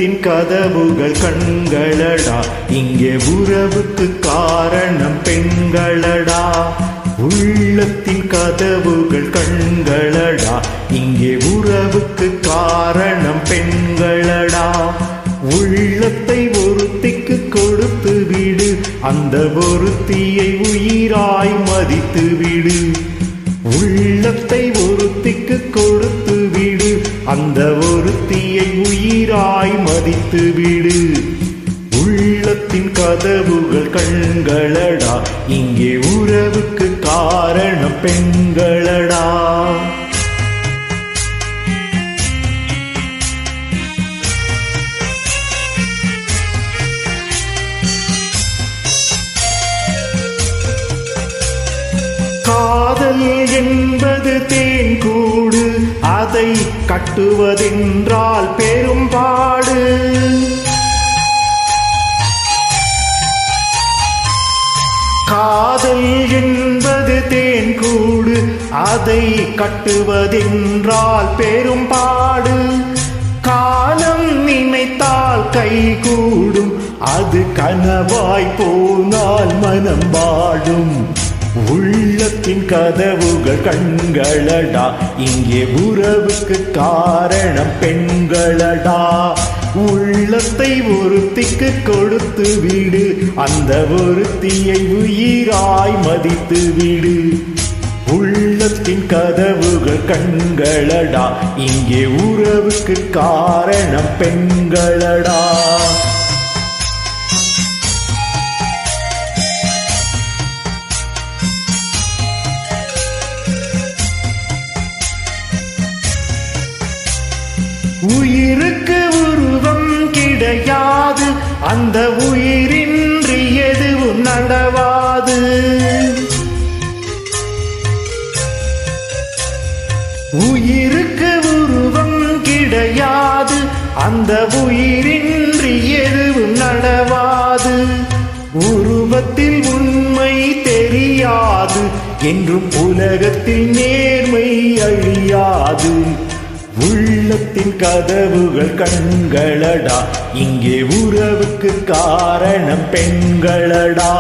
உள்ளத்தின் கதவுகள் கண்களடா, இங்கே உறவுக்கு காரணம் பெண்களடா. உள்ளத்தின் கதவுகள் கண்களடா, இங்கே உறவுக்கு காரணம் பெண்களடா. உள்ளத்தை ஒருத்திக்கு கொடுத்து விடு, அந்த ஒருத்தியை உயிராய் மதித்து விடு. உள்ளத்தை ஒருத்திக்கு கொடுத்து விடு, அந்த ஒருத்தியை உயிராய் மதித்து விடு. உள்ளத்தின் கதவுகள் கண்களடா, இங்கே உறவுக்கு காரணம் பெண்களடா. காதல் என்பது தேன்கூடு, அதை கட்டுவதென்றால் பெரும்பாடு. காதல் என்பது தேன்கூடு, அதை கட்டுவதென்றால் பெரும்பாடு. காலம் நினைத்தால் கைகூடும், அது கனவாய் போனால் மனம் வாடும். உள்ளத்தின் கதவுகள் கண்களடா, இங்கே உறவுக்கு காரணம் பெண்களடா. உள்ளத்தை ஒருத்திக்கு கொடுத்து விடு, அந்த ஒருத்தியை உயிராய் மதித்து விடு. உள்ளத்தின் கதவுகள் கண்களடா, இங்கே உறவுக்கு காரணம் பெண்களடா. உயிருக்கு உருவம் கிடையாது, அந்த உயிரின்றி எதுவும் நடவாது. உயிருக்கு உருவம் கிடையாது, அந்த உயிரின்றி எதுவும் நடவாது. உருவத்தில் உண்மை தெரியாது, என்றும் உலகத்தில் நேர்மை அழியாது. உள்ளத்தின் கதவுகள் கண்களடா, இங்கே உறவுக்கு காரணம் பெண்களடா.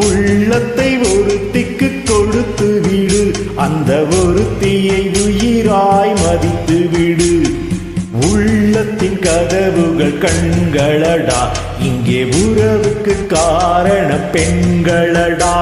உள்ளத்தை ஒருத்திக்கு கொடுத்து விடு, அந்த ஒருத்தியை உயிராய் மதித்து விடு. உள்ளத்தின் கதவுகள் கண்களடா, இங்கே உறவுக்கு காரணம் பெண்களடா.